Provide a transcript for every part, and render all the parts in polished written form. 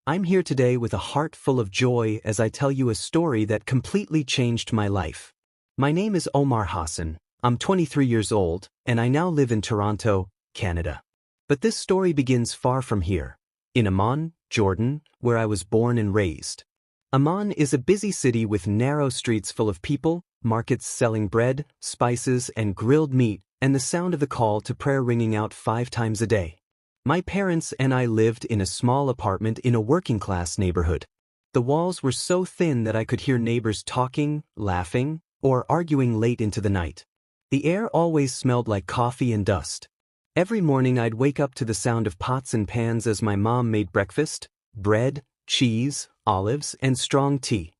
I'm here today with a heart full of joy as I tell you a story that completely changed my life. My name is Omar Hassan, I'm 23 years old, and I now live in Toronto, Canada. But this story begins far from here, in Amman, Jordan, where I was born and raised. Amman is a busy city with narrow streets full of people, markets selling bread, spices, and grilled meat, and the sound of the call to prayer ringing out 5 times a day. My parents and I lived in a small apartment in a working-class neighborhood. The walls were so thin that I could hear neighbors talking, laughing, or arguing late into the night. The air always smelled like coffee and dust. Every morning I'd wake up to the sound of pots and pans as my mom made breakfast, bread, cheese, olives, and strong tea.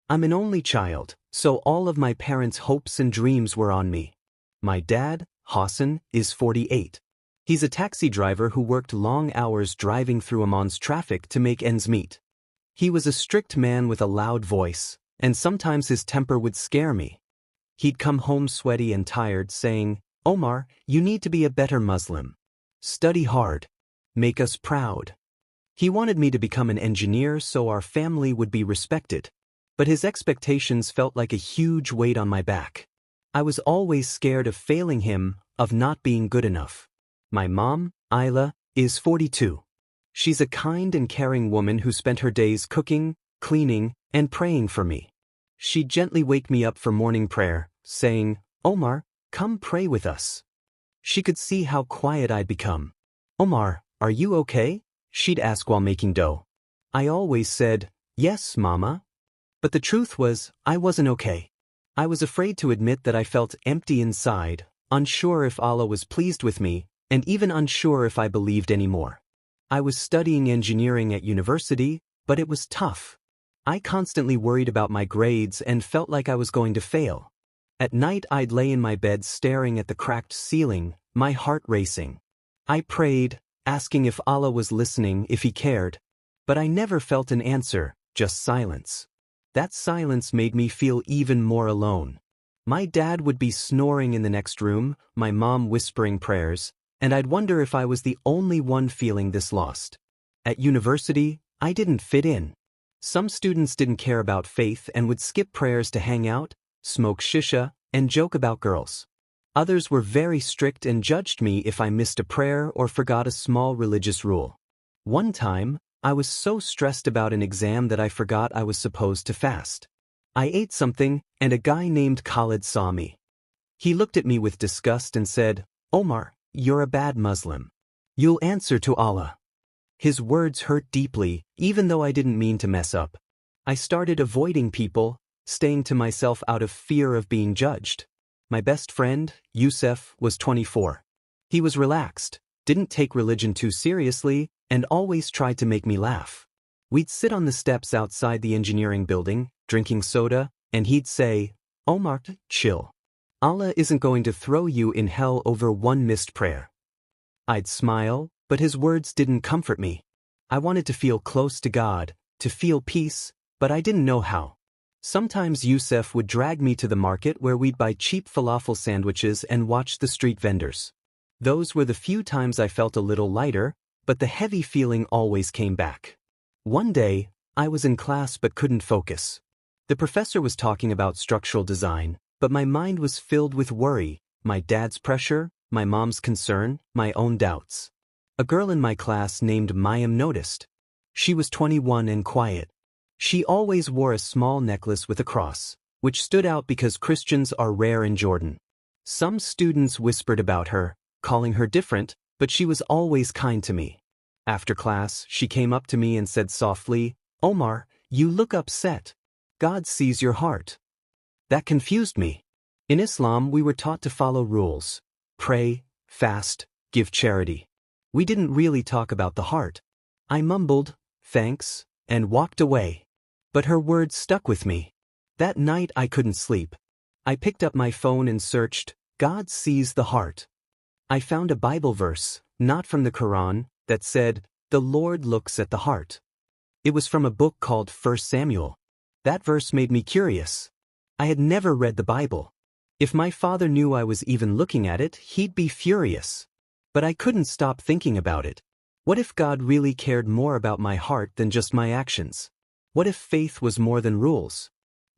I'm an only child, so all of my parents' hopes and dreams were on me. My dad, Hassan, is 48. He's a taxi driver who worked long hours driving through Amman's traffic to make ends meet. He was a strict man with a loud voice, and sometimes his temper would scare me. He'd come home sweaty and tired saying, "Omar, you need to be a better Muslim. Study hard. Make us proud." He wanted me to become an engineer so our family would be respected. But his expectations felt like a huge weight on my back. I was always scared of failing him, of not being good enough. My mom, Ayla, is 42. She's a kind and caring woman who spent her days cooking, cleaning, and praying for me. She'd gently wake me up for morning prayer, saying, "Omar, come pray with us." She could see how quiet I'd become. "Omar, are you okay?" she'd ask while making dough. I always said, "Yes, Mama." But the truth was, I wasn't okay. I was afraid to admit that I felt empty inside, unsure if Allah was pleased with me, and even unsure if I believed anymore. I was studying engineering at university, but it was tough. I constantly worried about my grades and felt like I was going to fail. At night I'd lay in my bed staring at the cracked ceiling, my heart racing. I prayed, asking if Allah was listening, if He cared. But I never felt an answer, just silence. That silence made me feel even more alone. My dad would be snoring in the next room, my mom whispering prayers, and I'd wonder if I was the only one feeling this lost. At university, I didn't fit in. Some students didn't care about faith and would skip prayers to hang out, smoke shisha, and joke about girls. Others were very strict and judged me if I missed a prayer or forgot a small religious rule. One time, I was so stressed about an exam that I forgot I was supposed to fast. I ate something, and a guy named Khalid saw me. He looked at me with disgust and said, "Omar, you're a bad Muslim. You'll answer to Allah." His words hurt deeply, even though I didn't mean to mess up. I started avoiding people, staying to myself out of fear of being judged. My best friend, Yusuf, was 24. He was relaxed, didn't take religion too seriously, and always tried to make me laugh. We'd sit on the steps outside the engineering building, drinking soda, and he'd say, "Omar, chill. Allah isn't going to throw you in hell over one missed prayer." I'd smile, but his words didn't comfort me. I wanted to feel close to God, to feel peace, but I didn't know how. Sometimes Yusuf would drag me to the market where we'd buy cheap falafel sandwiches and watch the street vendors. Those were the few times I felt a little lighter, but the heavy feeling always came back. One day, I was in class but couldn't focus. The professor was talking about structural design, but my mind was filled with worry, my dad's pressure, my mom's concern, my own doubts. A girl in my class named Mayim noticed. She was 21 and quiet. She always wore a small necklace with a cross, which stood out because Christians are rare in Jordan. Some students whispered about her, calling her different, but she was always kind to me. After class, she came up to me and said softly, "Omar, you look upset. God sees your heart." That confused me. In Islam, we were taught to follow rules: pray, fast, give charity. We didn't really talk about the heart. I mumbled, "Thanks," and walked away. But her words stuck with me. That night I couldn't sleep. I picked up my phone and searched, "God sees the heart." I found a Bible verse, not from the Quran, that said, "The Lord looks at the heart." It was from a book called 1 Samuel. That verse made me curious. I had never read the Bible. If my father knew I was even looking at it, he'd be furious. But I couldn't stop thinking about it. What if God really cared more about my heart than just my actions? What if faith was more than rules?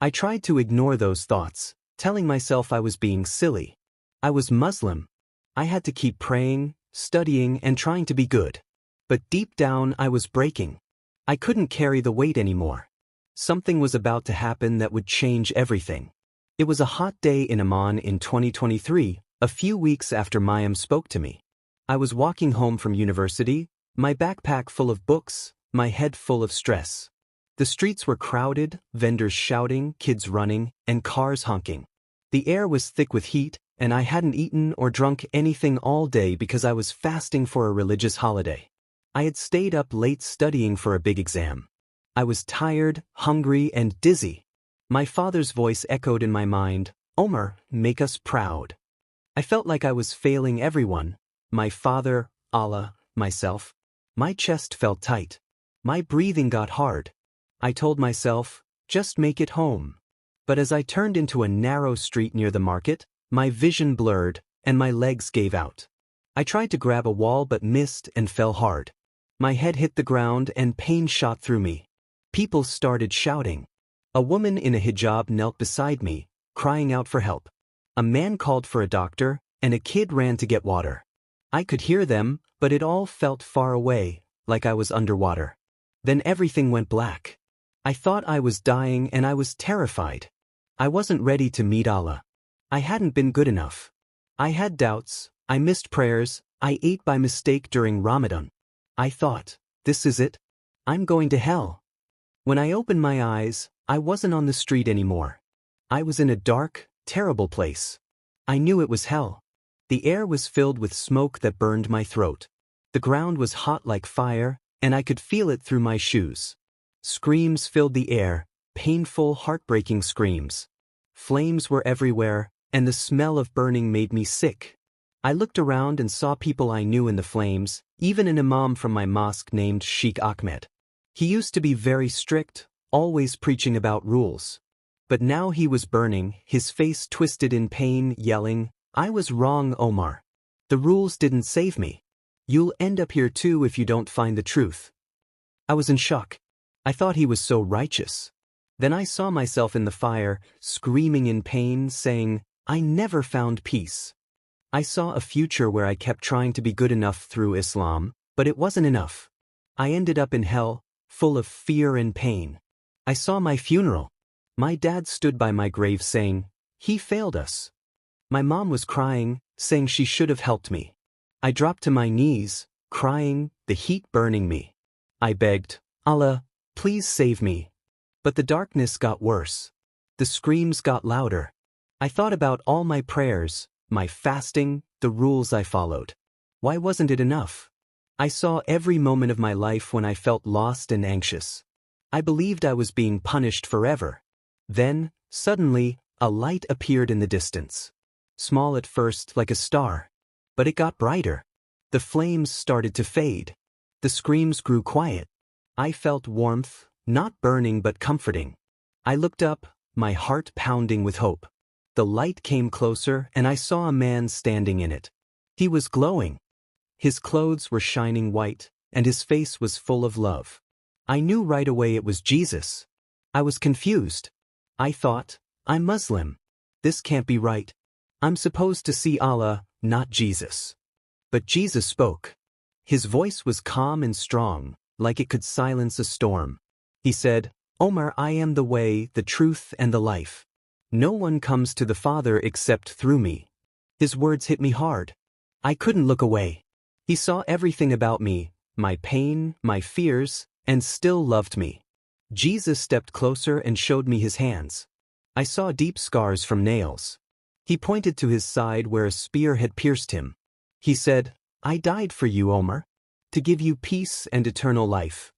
I tried to ignore those thoughts, telling myself I was being silly. I was Muslim. I had to keep praying, studying, and trying to be good. But deep down I was breaking. I couldn't carry the weight anymore. Something was about to happen that would change everything. It was a hot day in Imam in 2023, a few weeks after Mayim spoke to me. I was walking home from university, my backpack full of books, my head full of stress. The streets were crowded, vendors shouting, kids running, and cars honking. The air was thick with heat, and I hadn't eaten or drunk anything all day because I was fasting for a religious holiday. I had stayed up late studying for a big exam. I was tired, hungry, and dizzy. My father's voice echoed in my mind, "Omar, make us proud." I felt like I was failing everyone. My father, Allah, myself. My chest felt tight. My breathing got hard. I told myself, just make it home. But as I turned into a narrow street near the market, my vision blurred, and my legs gave out. I tried to grab a wall but missed and fell hard. My head hit the ground and pain shot through me. People started shouting. A woman in a hijab knelt beside me, crying out for help. A man called for a doctor, and a kid ran to get water. I could hear them, but it all felt far away, like I was underwater. Then everything went black. I thought I was dying and I was terrified. I wasn't ready to meet Allah. I hadn't been good enough. I had doubts, I missed prayers, I ate by mistake during Ramadan. I thought, this is it? I'm going to hell. When I opened my eyes, I wasn't on the street anymore. I was in a dark, terrible place. I knew it was hell. The air was filled with smoke that burned my throat. The ground was hot like fire, and I could feel it through my shoes. Screams filled the air, painful, heartbreaking screams. Flames were everywhere, and the smell of burning made me sick. I looked around and saw people I knew in the flames, even an imam from my mosque named Sheikh Ahmed. He used to be very strict, always preaching about rules. But now he was burning, his face twisted in pain, yelling, "I was wrong, Omar. The rules didn't save me. You'll end up here too if you don't find the truth." I was in shock. I thought he was so righteous. Then I saw myself in the fire, screaming in pain, saying, "I never found peace." I saw a future where I kept trying to be good enough through Islam, but it wasn't enough. I ended up in hell, full of fear and pain. I saw my funeral. My dad stood by my grave saying, "He failed us." My mom was crying, saying she should have helped me. I dropped to my knees, crying, the heat burning me. I begged, "Allah, please save me." But the darkness got worse. The screams got louder. I thought about all my prayers, my fasting, the rules I followed. Why wasn't it enough? I saw every moment of my life when I felt lost and anxious. I believed I was being punished forever. Then, suddenly, a light appeared in the distance. Small at first, like a star. But it got brighter. The flames started to fade. The screams grew quiet. I felt warmth, not burning but comforting. I looked up, my heart pounding with hope. The light came closer and I saw a man standing in it. He was glowing. His clothes were shining white, and his face was full of love. I knew right away it was Jesus. I was confused. I thought, I'm Muslim. This can't be right. I'm supposed to see Allah, not Jesus. But Jesus spoke. His voice was calm and strong, like it could silence a storm. He said, "Omar, I am the way, the truth, and the life. No one comes to the Father except through me." His words hit me hard. I couldn't look away. He saw everything about me, my pain, my fears, and still loved me. Jesus stepped closer and showed me his hands. I saw deep scars from nails. He pointed to his side where a spear had pierced him. He said, "I died for you, Omar, to give you peace and eternal life."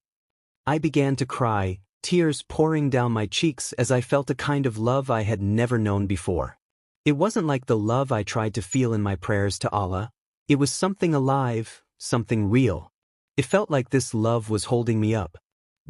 I began to cry, tears pouring down my cheeks as I felt a kind of love I had never known before. It wasn't like the love I tried to feel in my prayers to Allah. It was something alive, something real. It felt like this love was holding me up.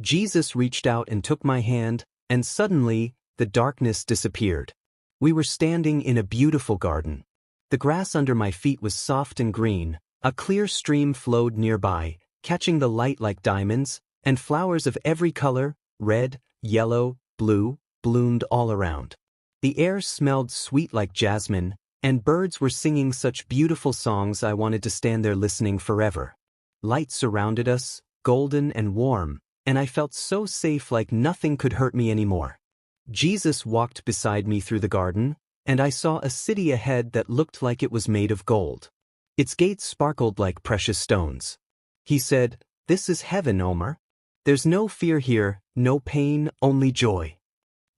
Jesus reached out and took my hand, and suddenly, the darkness disappeared. We were standing in a beautiful garden. The grass under my feet was soft and green, a clear stream flowed nearby, catching the light like diamonds, and flowers of every color, red, yellow, blue, bloomed all around. The air smelled sweet like jasmine, and birds were singing such beautiful songs I wanted to stand there listening forever. Light surrounded us, golden and warm, and I felt so safe like nothing could hurt me anymore. Jesus walked beside me through the garden, and I saw a city ahead that looked like it was made of gold. Its gates sparkled like precious stones. He said, "This is heaven, Omar. There's no fear here, no pain, only joy."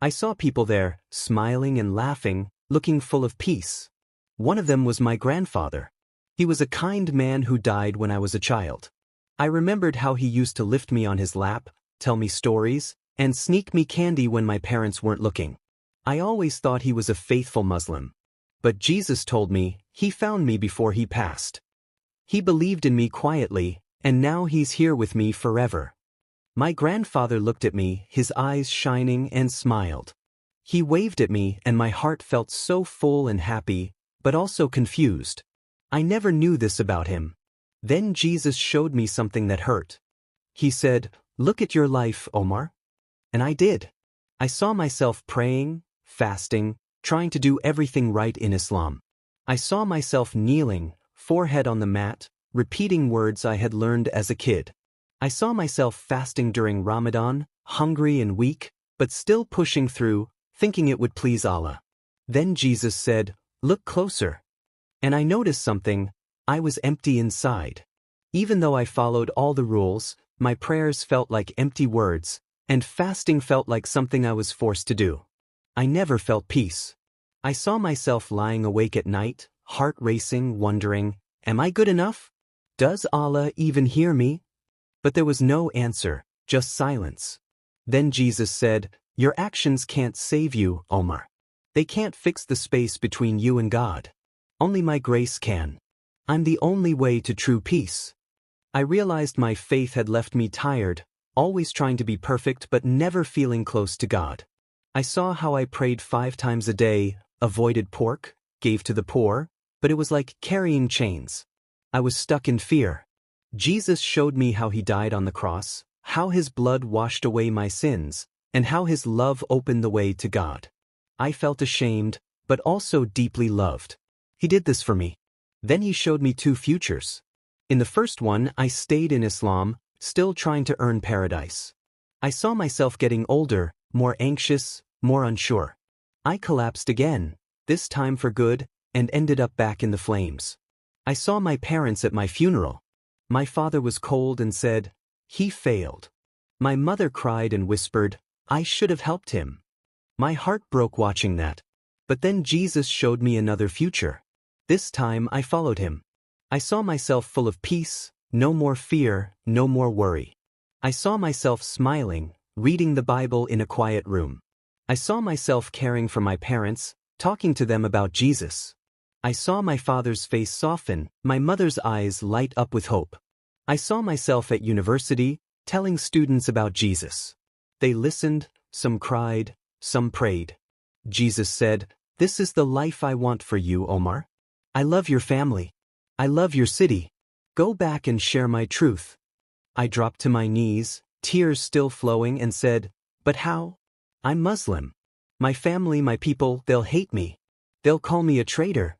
I saw people there, smiling and laughing, looking full of peace. One of them was my grandfather. He was a kind man who died when I was a child. I remembered how he used to lift me on his lap, tell me stories, and sneak me candy when my parents weren't looking. I always thought he was a faithful Muslim. But Jesus told me, he found me before he passed. He believed in me quietly, and now he's here with me forever. My grandfather looked at me, his eyes shining, and smiled. He waved at me, and my heart felt so full and happy, but also confused. I never knew this about him. Then Jesus showed me something that hurt. He said, "Look at your life, Omar." And I did. I saw myself praying, fasting, trying to do everything right in Islam. I saw myself kneeling, forehead on the mat, repeating words I had learned as a kid. I saw myself fasting during Ramadan, hungry and weak, but still pushing through, thinking it would please Allah. Then Jesus said, "Look closer." And I noticed something. I was empty inside. Even though I followed all the rules, my prayers felt like empty words, and fasting felt like something I was forced to do. I never felt peace. I saw myself lying awake at night, heart racing, wondering, am I good enough? Does Allah even hear me? But there was no answer, just silence. Then Jesus said, "Your actions can't save you, Omar. They can't fix the space between you and God. Only my grace can. I'm the only way to true peace." I realized my faith had left me tired, always trying to be perfect but never feeling close to God. I saw how I prayed 5 times a day, avoided pork, gave to the poor, but it was like carrying chains. I was stuck in fear. Jesus showed me how he died on the cross, how his blood washed away my sins, and how his love opened the way to God. I felt ashamed, but also deeply loved. He did this for me. Then he showed me 2 futures. In the first one, I stayed in Islam, still trying to earn paradise. I saw myself getting older, more anxious, more unsure. I collapsed again, this time for good, and ended up back in the flames. I saw my parents at my funeral. My father was cold and said, "He failed." My mother cried and whispered, "I should have helped him." My heart broke watching that. But then Jesus showed me another future. This time I followed him. I saw myself full of peace, no more fear, no more worry. I saw myself smiling, reading the Bible in a quiet room. I saw myself caring for my parents, talking to them about Jesus. I saw my father's face soften, my mother's eyes light up with hope. I saw myself at university, telling students about Jesus. They listened, some cried, some prayed. Jesus said, "This is the life I want for you, Omar. I love your family. I love your city. Go back and share my truth." I dropped to my knees, tears still flowing, and said, "But how? I'm Muslim. My family, my people, they'll hate me. They'll call me a traitor."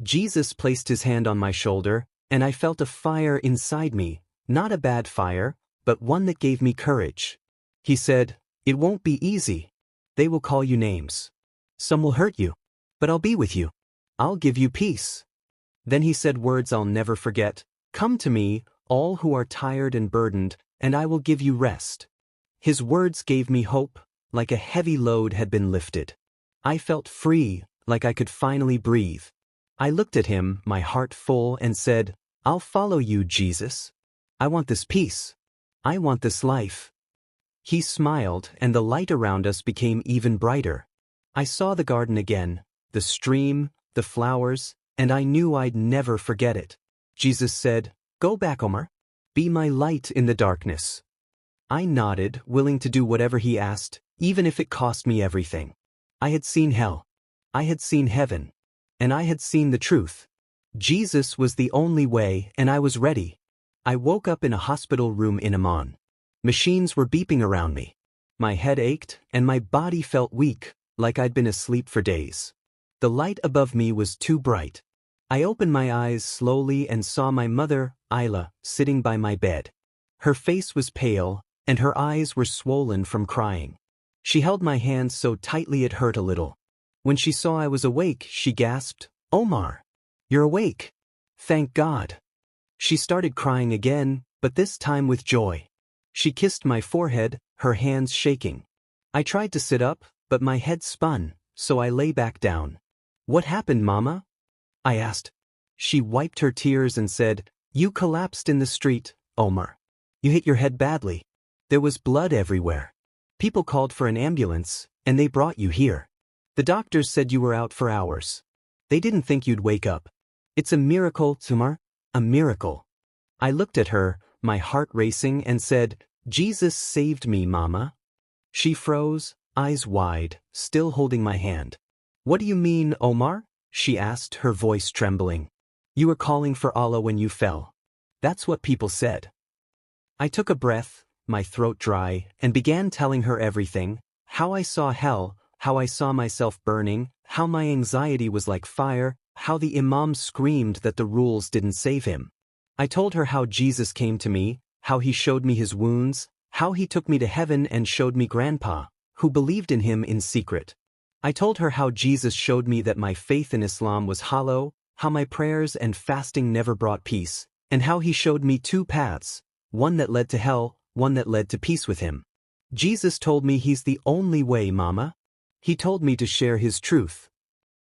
Jesus placed his hand on my shoulder, and I felt a fire inside me, not a bad fire, but one that gave me courage. He said, "It won't be easy. They will call you names. Some will hurt you, but I'll be with you. I'll give you peace." Then he said words I'll never forget, "Come to me, all who are tired and burdened, and I will give you rest." His words gave me hope, like a heavy load had been lifted. I felt free, like I could finally breathe. I looked at him, my heart full, and said, "I'll follow you, Jesus. I want this peace. I want this life." He smiled, and the light around us became even brighter. I saw the garden again, the stream, the flowers, and I knew I'd never forget it. Jesus said, "Go back, Omar. Be my light in the darkness." I nodded, willing to do whatever he asked, even if it cost me everything. I had seen hell. I had seen heaven. And I had seen the truth. Jesus was the only way, and I was ready. I woke up in a hospital room in Imam. Machines were beeping around me. My head ached, and my body felt weak, like I'd been asleep for days. The light above me was too bright. I opened my eyes slowly and saw my mother, Isla, sitting by my bed. Her face was pale, and her eyes were swollen from crying. She held my hand so tightly it hurt a little. When she saw I was awake, she gasped, "Omar, you're awake. Thank God." She started crying again, but this time with joy. She kissed my forehead, her hands shaking. I tried to sit up, but my head spun, so I lay back down. "What happened, Mama?" I asked. She wiped her tears and said, "You collapsed in the street, Omar. You hit your head badly. There was blood everywhere. People called for an ambulance, and they brought you here. The doctors said you were out for hours. They didn't think you'd wake up. It's a miracle, Umar, a miracle." I looked at her, my heart racing, and said, "Jesus saved me, Mama." She froze, eyes wide, still holding my hand. "What do you mean, Omar?" she asked, her voice trembling. "You were calling for Allah when you fell. That's what people said." I took a breath, my throat dry, and began telling her everything, how I saw hell, how I saw myself burning, how my anxiety was like fire, how the Imam screamed that the rules didn't save him. I told her how Jesus came to me, how he showed me his wounds, how he took me to heaven and showed me Grandpa, who believed in him in secret. I told her how Jesus showed me that my faith in Islam was hollow, how my prayers and fasting never brought peace, and how he showed me two paths, one that led to hell, one that led to peace with him. Jesus told me he's the only way, Mama. He told me to share his truth.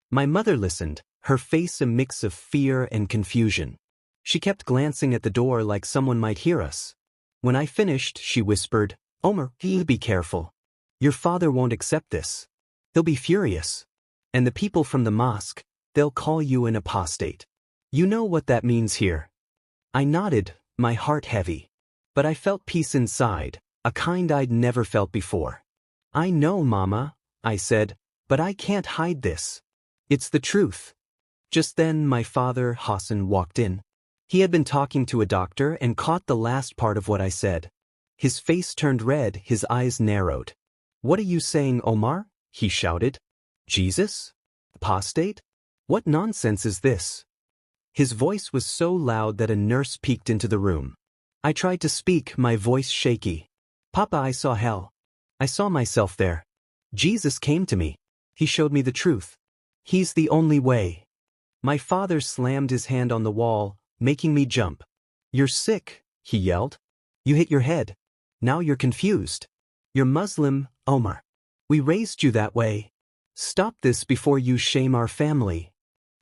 My mother listened, her face a mix of fear and confusion. She kept glancing at the door like someone might hear us. When I finished, she whispered, "Omar, you be careful. Your father won't accept this. He'll be furious. And the people from the mosque, they'll call you an apostate. You know what that means here." I nodded, my heart heavy. But I felt peace inside, a kind I'd never felt before. "I know, Mama," I said, "but I can't hide this. It's the truth." Just then my father, Hassan, walked in. He had been talking to a doctor and caught the last part of what I said. His face turned red, his eyes narrowed. "What are you saying, Omar?" he shouted. "Jesus? Apostate? What nonsense is this?" His voice was so loud that a nurse peeked into the room. I tried to speak, my voice shaky. "Papa, I saw hell. I saw myself there. Jesus came to me. He showed me the truth. He's the only way." My father slammed his hand on the wall, making me jump. "You're sick," he yelled. "You hit your head. Now you're confused. You're Muslim, Omar. We raised you that way. Stop this before you shame our family."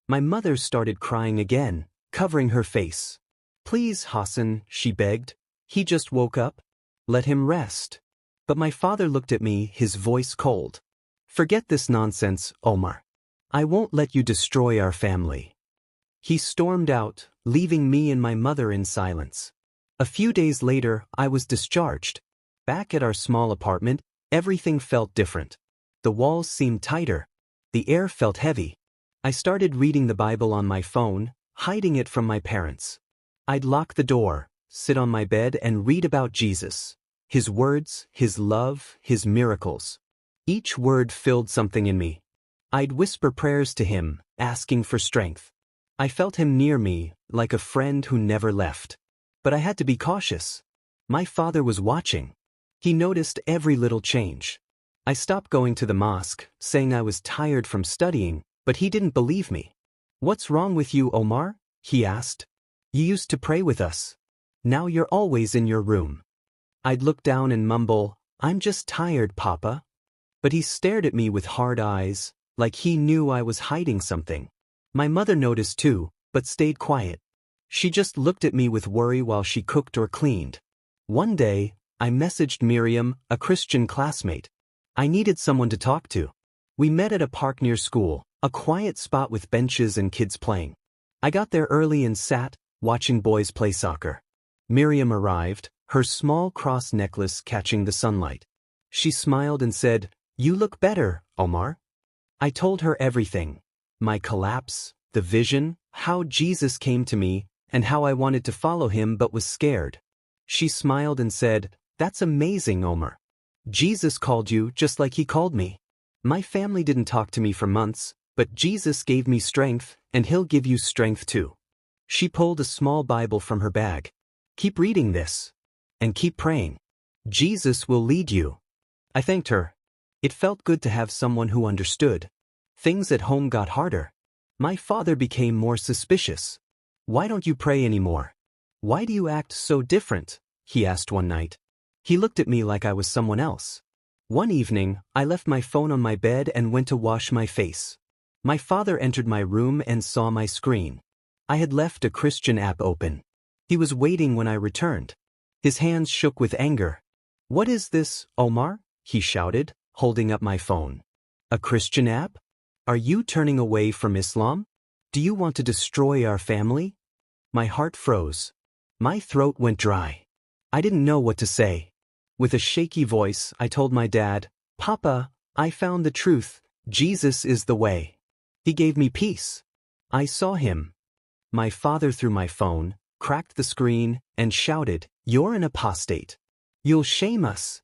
My mother started crying again, covering her face. "Please, Hassan," she begged. "He just woke up. Let him rest." But my father looked at me, his voice cold. "Forget this nonsense, Omar. I won't let you destroy our family." He stormed out, leaving me and my mother in silence. A few days later, I was discharged. Back at our small apartment, everything felt different. The walls seemed tighter. The air felt heavy. I started reading the Bible on my phone, hiding it from my parents. I'd lock the door, sit on my bed and read about Jesus. His words, his love, his miracles. Each word filled something in me. I'd whisper prayers to him, asking for strength. I felt him near me, like a friend who never left. But I had to be cautious. My father was watching. He noticed every little change. I stopped going to the mosque, saying I was tired from studying, but he didn't believe me. "What's wrong with you, Omar?" he asked. "You used to pray with us. Now you're always in your room." I'd look down and mumble, "I'm just tired, Papa." But he stared at me with hard eyes, like he knew I was hiding something. My mother noticed too, but stayed quiet. She just looked at me with worry while she cooked or cleaned. One day, I messaged Miriam, a Christian classmate. I needed someone to talk to. We met at a park near school, a quiet spot with benches and kids playing. I got there early and sat, watching boys play soccer. Miriam arrived, her small cross necklace catching the sunlight. She smiled and said, "You look better, Omar." I told her everything. My collapse, the vision, how Jesus came to me, and how I wanted to follow him but was scared. She smiled and said, "That's amazing, Omar. Jesus called you just like he called me. My family didn't talk to me for months, but Jesus gave me strength, and he'll give you strength too." She pulled a small Bible from her bag. "Keep reading this. And keep praying. Jesus will lead you." I thanked her. It felt good to have someone who understood. Things at home got harder. My father became more suspicious. "Why don't you pray anymore? Why do you act so different?" he asked one night. He looked at me like I was someone else. One evening, I left my phone on my bed and went to wash my face. My father entered my room and saw my screen. I had left a Christian app open. He was waiting when I returned. His hands shook with anger. "What is this, Omar?" he shouted, holding up my phone. "A Christian app? Are you turning away from Islam? Do you want to destroy our family?" My heart froze. My throat went dry. I didn't know what to say. With a shaky voice, I told my dad, "Papa, I found the truth. Jesus is the way. He gave me peace. I saw him." My father threw my phone, cracked the screen, and shouted, "You're an apostate. You'll shame us."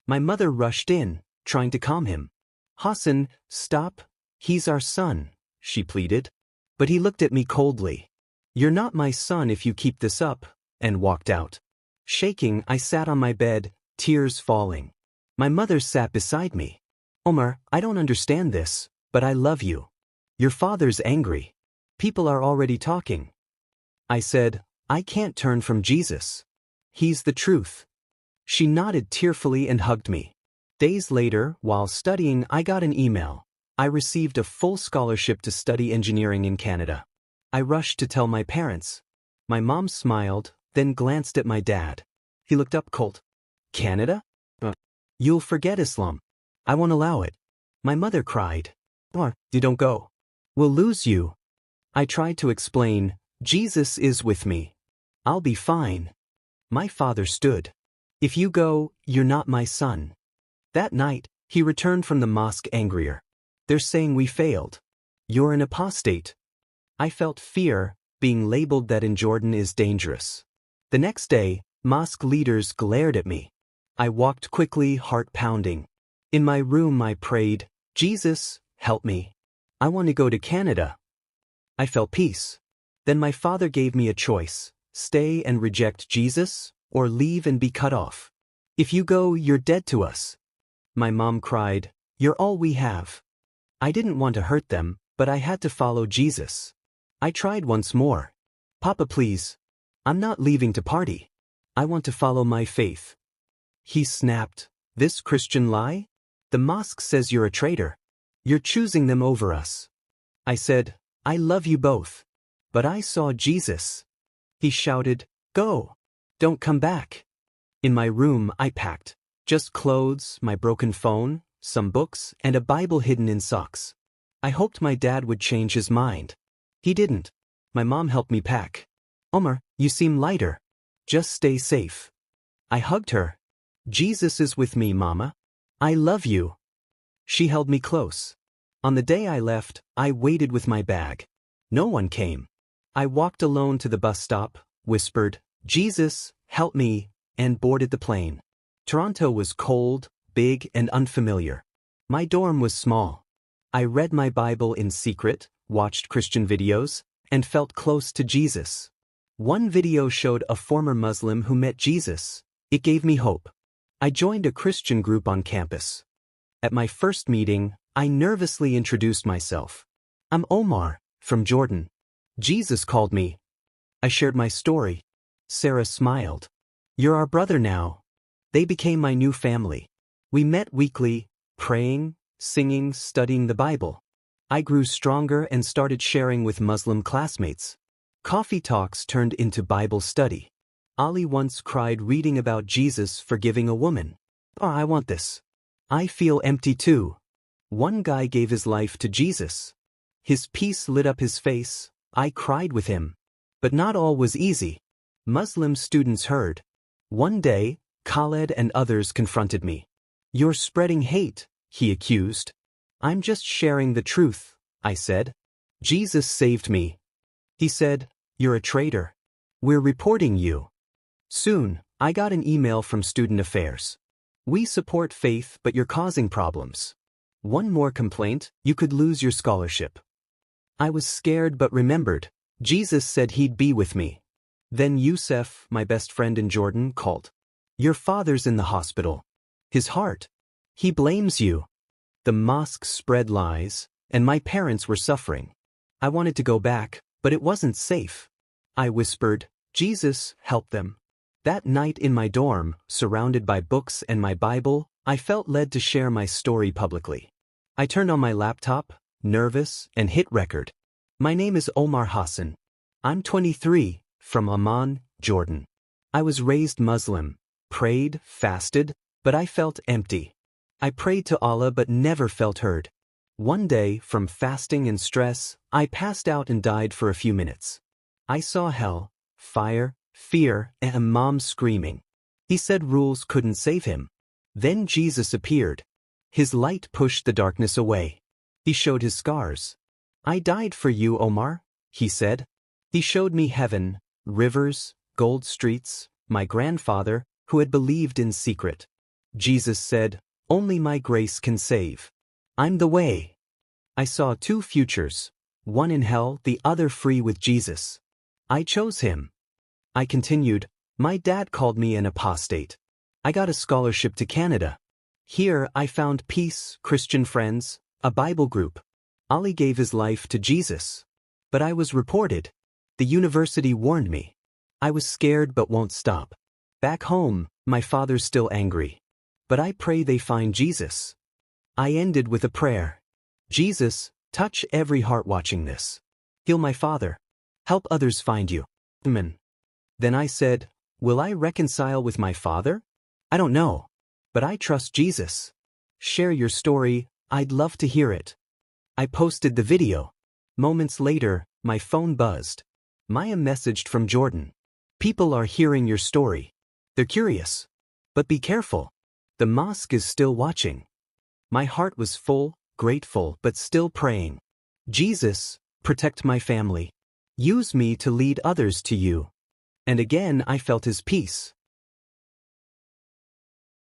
My mother rushed in, trying to calm him. "Hassan, stop. He's our son," she pleaded. But he looked at me coldly. "You're not my son if you keep this up," and walked out. Shaking, I sat on my bed, tears falling. My mother sat beside me. "Omar, I don't understand this, but I love you. Your father's angry. People are already talking." I said, "I can't turn from Jesus. He's the truth." She nodded tearfully and hugged me. Days later, while studying, I got an email. I received a full scholarship to study engineering in Canada. I rushed to tell my parents. My mom smiled, then glanced at my dad. He looked up cold. "Canada? You'll forget Islam. I won't allow it." My mother cried. "Or, you don't go. We'll lose you." I tried to explain, "Jesus is with me. I'll be fine." My father stood. "If you go, you're not my son." That night, he returned from the mosque angrier. "They're saying we failed. You're an apostate." I felt fear, being labeled that in Jordan is dangerous. The next day, mosque leaders glared at me. I walked quickly, heart pounding. In my room I prayed, "Jesus, help me. I want to go to Canada." I felt peace. Then my father gave me a choice: stay and reject Jesus, or leave and be cut off. "If you go, you're dead to us." My mom cried, "You're all we have." I didn't want to hurt them, but I had to follow Jesus. I tried once more. "Papa, please. I'm not leaving to party. I want to follow my faith." He snapped, "This Christian lie? The mosque says you're a traitor. You're choosing them over us." I said, "I love you both. But I saw Jesus." He shouted, "Go. Don't come back." In my room I packed. Just clothes, my broken phone, some books, and a Bible hidden in socks. I hoped my dad would change his mind. He didn't. My mom helped me pack. "Omar, you seem lighter. Just stay safe." I hugged her. "Jesus is with me, Mama. I love you." She held me close. On the day I left, I waited with my bag. No one came. I walked alone to the bus stop, whispered, "Jesus, help me," and boarded the plane. Toronto was cold, big, and unfamiliar. My dorm was small. I read my Bible in secret, watched Christian videos, and felt close to Jesus. One video showed a former Muslim who met Jesus. It gave me hope. I joined a Christian group on campus. At my first meeting, I nervously introduced myself. "I'm Omar, from Jordan. Jesus called me." I shared my story. Sarah smiled. "You're our brother now." They became my new family. We met weekly, praying, singing, studying the Bible. I grew stronger and started sharing with Muslim classmates. Coffee talks turned into Bible study. Ali once cried reading about Jesus forgiving a woman. "Oh, I want this. I feel empty too." One guy gave his life to Jesus. His peace lit up his face. I cried with him. But not all was easy. Muslim students heard. One day, Khaled and others confronted me. "You're spreading hate," he accused. "I'm just sharing the truth," I said. "Jesus saved me." He said, "You're a traitor. We're reporting you. Soon, I got an email from Student Affairs. We support faith, but you're causing problems. One more complaint, you could lose your scholarship. I was scared but remembered. Jesus said he'd be with me. Then Youssef, my best friend in Jordan, called. Your father's in the hospital. His heart. He blames you. The mosque spread lies, and my parents were suffering. I wanted to go back, but it wasn't safe. I whispered, Jesus, help them. That night in my dorm, surrounded by books and my Bible, I felt led to share my story publicly. I turned on my laptop, nervous, and hit record. My name is Omar Hassan. I'm 23, from Amman, Jordan. I was raised Muslim, prayed, fasted, but I felt empty. I prayed to Allah but never felt heard. One day, from fasting and stress, I passed out and died for a few minutes. I saw hell, fire, fear, and Imam screaming. He said rules couldn't save him. Then Jesus appeared. His light pushed the darkness away. He showed his scars. I died for you, Omar, he said. He showed me heaven, rivers, gold streets, my grandfather, who had believed in secret. Jesus said, only my grace can save. I'm the way. I saw two futures, one in hell, the other free with Jesus. I chose him. I continued, my dad called me an apostate. I got a scholarship to Canada. Here I found peace, Christian friends, a Bible group. Ali gave his life to Jesus. But I was reported. The university warned me. I was scared but won't stop. Back home, my father's still angry. But I pray they find Jesus. I ended with a prayer. Jesus, touch every heart watching this. Heal my father. Help others find you. Amen. Then I said, will I reconcile with my father? I don't know. But I trust Jesus. Share your story, I'd love to hear it. I posted the video. Moments later, my phone buzzed. Maya messaged from Jordan. People are hearing your story. They're curious. But be careful. The mosque is still watching. My heart was full, grateful, but still praying. Jesus, protect my family. Use me to lead others to you. And again I felt his peace.